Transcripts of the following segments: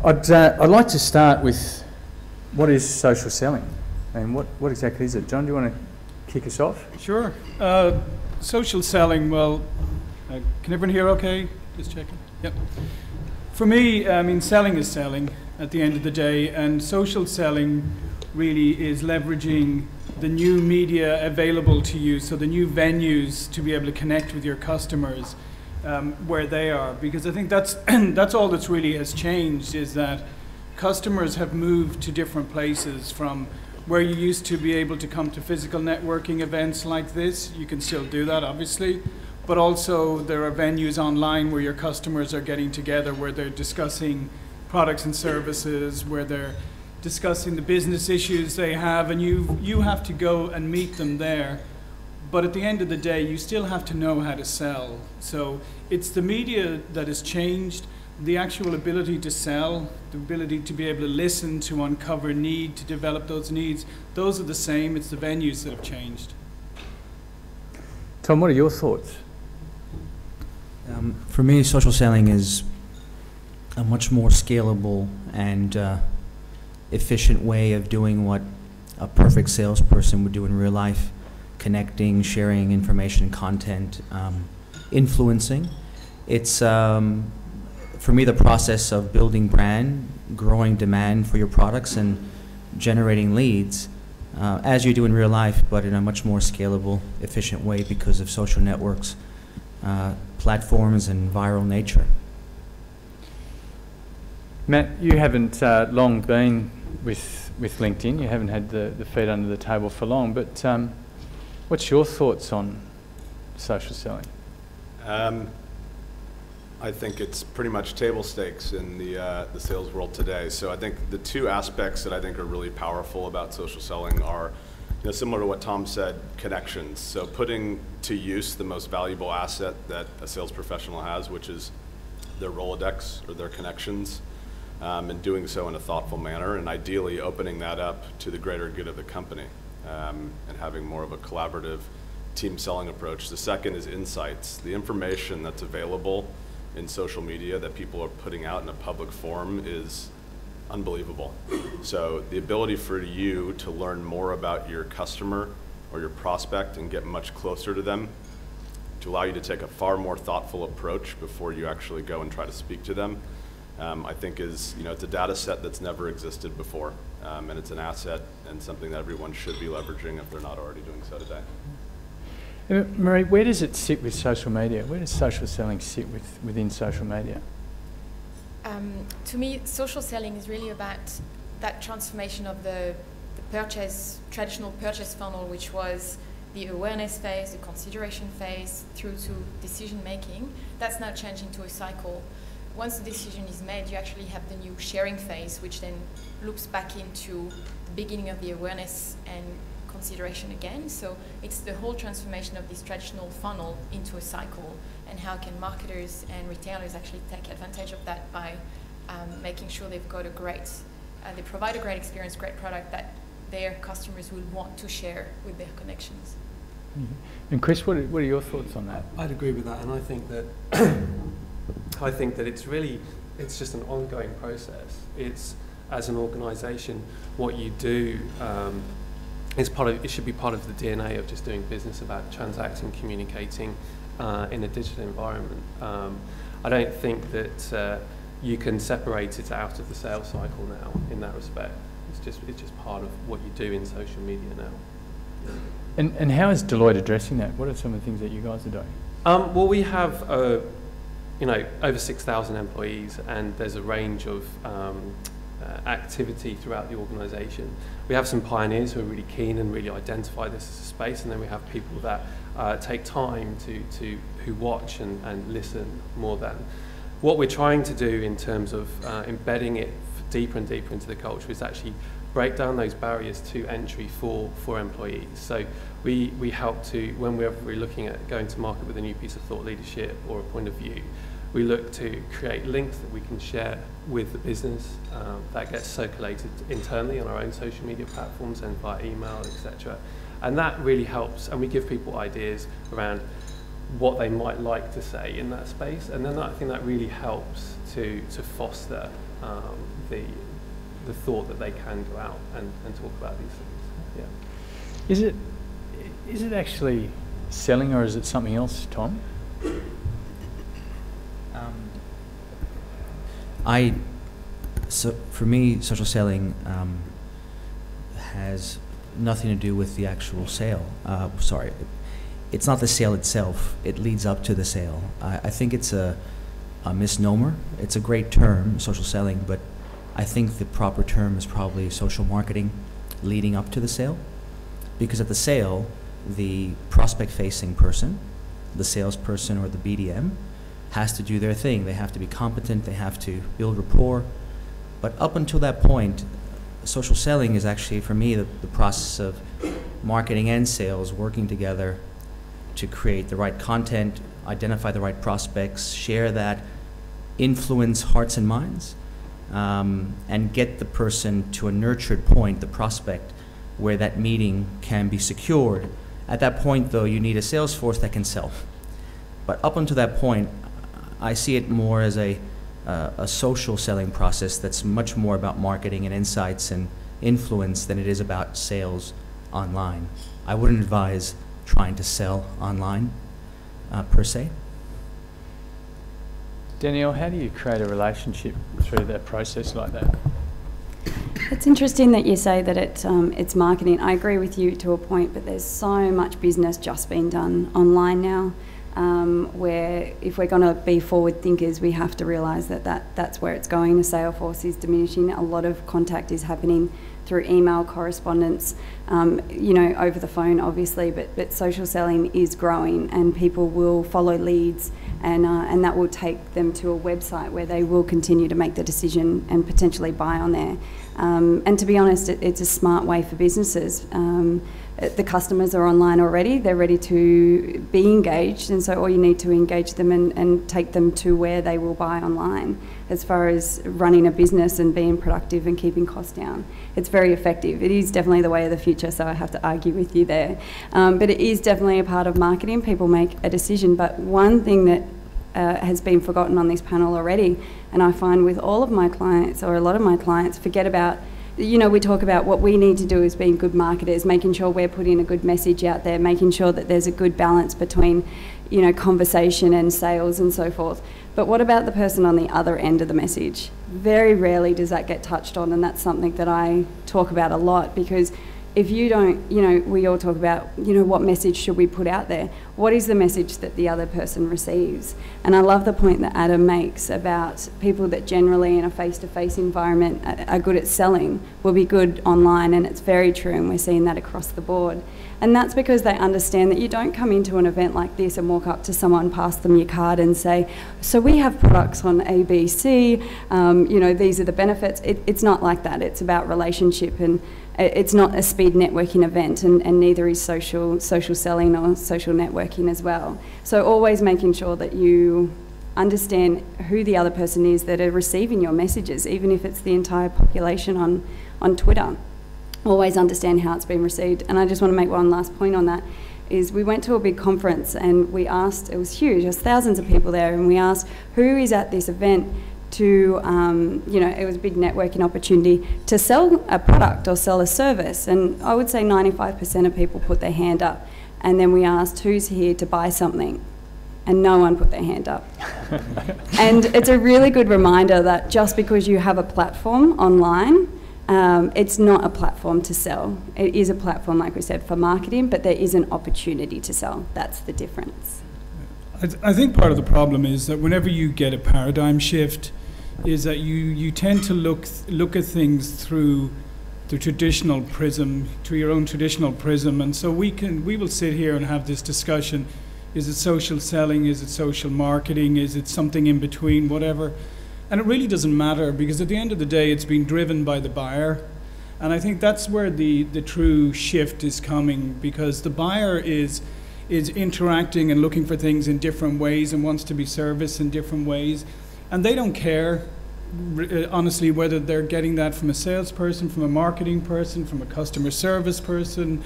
I'd like to start with what is social selling, and what exactly is it? John, do you want to kick us off? Sure. Social selling, well, can everyone hear okay? Just checking. Yep. For me, I mean, selling is selling at the end of the day, and social selling really is leveraging the new media available to you, so the new venues to be able to connect with your customers where they are, because I think that's all that's really has changed, is that customers have moved to different places from where you used to be able to come to physical networking events like this. You can still do that, obviously, but also there are venues online where your customers are getting together, where they're discussing products and services, where they're discussing the business issues they have, and you have to go and meet them there. But at the end of the day, you still have to know how to sell. So it's the media that has changed, the actual ability to sell, the ability to be able to listen, to uncover need, to develop those needs. Those are the same, it's the venues that have changed. Tom, what are your thoughts? For me, social selling is a much more scalable and efficient way of doing what a perfect salesperson would do in real life: connecting, sharing information, content, influencing. It's, for me, the process of building brand, growing demand for your products, and generating leads, as you do in real life, but in a much more scalable, efficient way because of social networks, platforms, and viral nature. Matt, you haven't long been with LinkedIn. You haven't had the feet under the table for long, but what's your thoughts on social selling? I think it's pretty much table stakes in the sales world today. So I think the two aspects that I think are really powerful about social selling are, similar to what Tom said, connections. So putting to use the most valuable asset that a sales professional has, which is their Rolodex or their connections, and doing so in a thoughtful manner, and ideally opening that up to the greater good of the company, and having more of a collaborative team selling approach. The second is insights. The information that's available in social media that people are putting out in a public forum is unbelievable. So the ability for you to learn more about your customer or your prospect and get much closer to them, to allow you to take a far more thoughtful approach before you actually go and try to speak to them, I think is, it's a data set that's never existed before, and it's an asset and something that everyone should be leveraging if they're not already doing so today. Marie, where does it sit with social media? Where does social selling sit within social media? To me, social selling is really about that transformation of the traditional purchase funnel, which was the awareness phase, the consideration phase, through to decision making. That's now changing to a cycle. Once the decision is made, you actually have the new sharing phase, which then loops back into the beginning of the awareness and consideration again. So it's the whole transformation of this traditional funnel into a cycle, and how can marketers and retailers actually take advantage of that by making sure they've got they provide a great experience, great product that their customers will want to share with their connections. Mm-hmm. And Chris, what are your thoughts on that? I'd agree with that, and I think that it's just an ongoing process. It's, as an organisation, what you do it should be part of the DNA of just doing business, about transacting, communicating in a digital environment. I don't think that you can separate it out of the sales cycle now in that respect. It's just part of what you do in social media now. And how is Deloitte addressing that? What are some of the things that you guys are doing? Well, we have over 6,000 employees, and there's a range of activity throughout the organisation. We have some pioneers who are really keen and really identify this as a space, and then we have people that take time who watch and listen more than. What we're trying to do in terms of embedding it deeper and deeper into the culture is actually break down those barriers to entry for employees. So we help to, when we're looking at going to market with a new piece of thought leadership or a point of view, we look to create links that we can share with the business that gets circulated internally on our own social media platforms and via email, etc. And that really helps, and we give people ideas around what they might like to say in that space, and then I think that really helps to foster the thought that they can go out and talk about these things. Yeah. Is it actually selling, or is it something else, Tom? So for me, social selling has nothing to do with the actual sale. Sorry, it's not the sale itself. It leads up to the sale. I think it's a misnomer. It's a great term, social selling, but I think the proper term is probably social marketing leading up to the sale. Because at the sale, the prospect-facing person, the salesperson or the BDM, has to do their thing. They have to be competent, they have to build rapport. But up until that point, social selling is actually, for me, the process of marketing and sales working together to create the right content, identify the right prospects, share that, influence hearts and minds, and get the person to a nurtured point, the prospect, where that meeting can be secured. At that point, though, you need a sales force that can sell. But up until that point, I see it more as a social selling process that's much more about marketing and insights and influence than it is about sales online. I wouldn't advise trying to sell online per se. Danielle, how do you create a relationship through that process like that? It's interesting that you say that it's marketing. I agree with you to a point, but there's so much business just being done online now, where if we're going to be forward thinkers, we have to realise that's where it's going. The sales force is diminishing. A lot of contact is happening through email correspondence, over the phone, obviously, but social selling is growing, and people will follow leads, and that will take them to a website where they will continue to make the decision and potentially buy on there. And to be honest, it's a smart way for businesses. The customers are online already, they're ready to be engaged, and so all you need to engage them and take them to where they will buy online. As far as running a business and being productive and keeping costs down, it's very effective. It is definitely the way of the future, so I have to argue with you there. But it is definitely a part of marketing. People make a decision, but one thing that has been forgotten on this panel already, and I find with all of my clients, or a lot of my clients, forget about, we talk about what we need to do as being good marketers, making sure we're putting a good message out there, making sure that there's a good balance between, conversation and sales and so forth. But what about the person on the other end of the message? Very rarely does that get touched on, and that's something that I talk about a lot, because if you don't, we all talk about, what message should we put out there? What is the message that the other person receives? And I love the point that Adam makes about people that generally in a face-to-face environment are good at selling will be good online, and it's very true, and we're seeing that across the board. And that's because they understand that you don't come into an event like this and walk up to someone, pass them your card and say, so we have products on ABC, these are the benefits. It's not like that. It's about relationship, and it's not a speed networking event, and neither is social selling or social networking as well. So always making sure that you understand who the other person is that are receiving your messages, even if it's the entire population on Twitter. Always understand how it's been received. And I just want to make one last point on that, is we went to a big conference and we asked, it was huge, there was thousands of people there, and we asked who is at this event to, it was a big networking opportunity to sell a product or sell a service. And I would say 95% of people put their hand up. And then we asked who's here to buy something, and no one put their hand up. And it's a really good reminder that just because you have a platform online, it's not a platform to sell. It is a platform, like we said, for marketing, but there is an opportunity to sell. That's the difference. I think part of the problem is that whenever you get a paradigm shift, is that you tend to look at things through the traditional prism, through your own traditional prism, and so we will sit here and have this discussion. Is it social selling? Is it social marketing? Is it something in between? Whatever. And it really doesn't matter, because at the end of the day, it's being driven by the buyer. And I think that's where the true shift is coming, because the buyer is interacting and looking for things in different ways and wants to be serviced in different ways. And they don't care, honestly, whether they're getting that from a salesperson, from a marketing person, from a customer service person,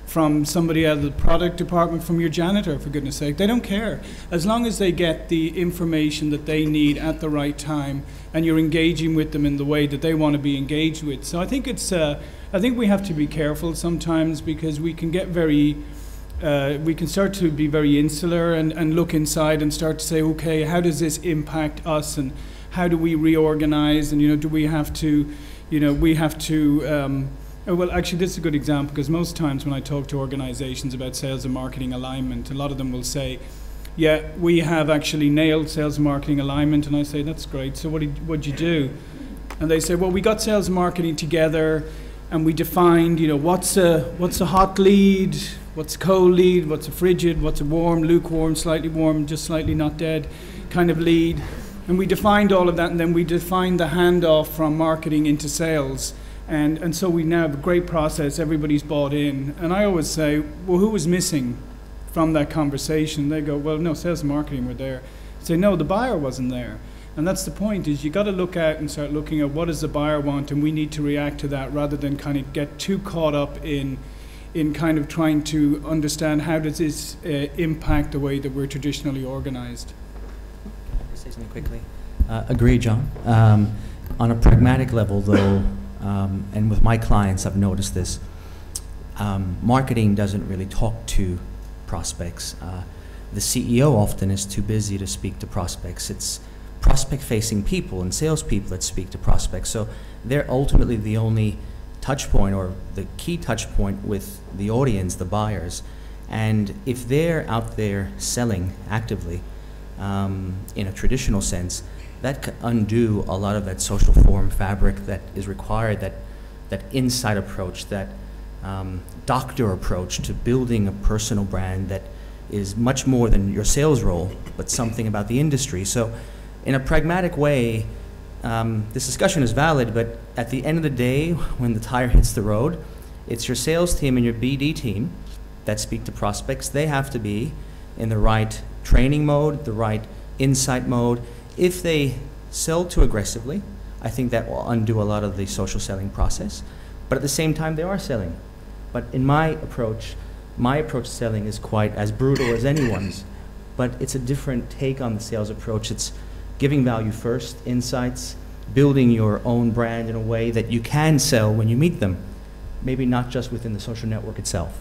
from somebody out of the product department, from your janitor, for goodness sake. They don't care. As long as they get the information that they need at the right time and you're engaging with them in the way that they want to be engaged with. So I think I think we have to be careful sometimes, because we can get very, we can start to be very insular and look inside and start to say, okay, how does this impact us, and how do we reorganize, and, you know, do we have to, you know, well, actually, this is a good example, because most times when I talk to organizations about sales and marketing alignment, a lot of them will say, yeah, we have actually nailed sales and marketing alignment. And I say, that's great. So what'd you do? And they say, well, we got sales and marketing together, and we defined, you know, what's a hot lead, what's a cold lead, what's a frigid, what's a warm, lukewarm, slightly warm, just slightly not dead kind of lead. And we defined all of that, and then we defined the handoff from marketing into sales. And so we now have a great process, everybody's bought in. And I always say, well, who was missing from that conversation? They go, well, no, sales and marketing were there. I say, no, the buyer wasn't there. And that's the point, is you got to look out and start looking at what does the buyer want, and we need to react to that, rather than kind of get too caught up in kind of trying to understand how does this impact the way that we're traditionally organized. Can I say something quickly? Agree, John. On a pragmatic level, though, and with my clients, I've noticed this. Marketing doesn't really talk to prospects. The CEO often is too busy to speak to prospects. It's prospect-facing people and salespeople that speak to prospects. So they're ultimately the only touch point, or the key touch point, with the audience, the buyers. And if they're out there selling actively in a traditional sense, that could undo a lot of that social form fabric that is required, that inside approach, that doctor approach to building a personal brand that is much more than your sales role, but something about the industry. So in a pragmatic way, this discussion is valid, but at the end of the day, when the tire hits the road, it's your sales team and your BD team that speak to prospects. They have to be in the right training mode, the right insight mode. If they sell too aggressively, I think that will undo a lot of the social selling process. But at the same time, they are selling. But in my approach to selling is quite as brutal as anyone's. But it's a different take on the sales approach. It's giving value first, insights, building your own brand in a way that you can sell when you meet them. Maybe not just within the social network itself.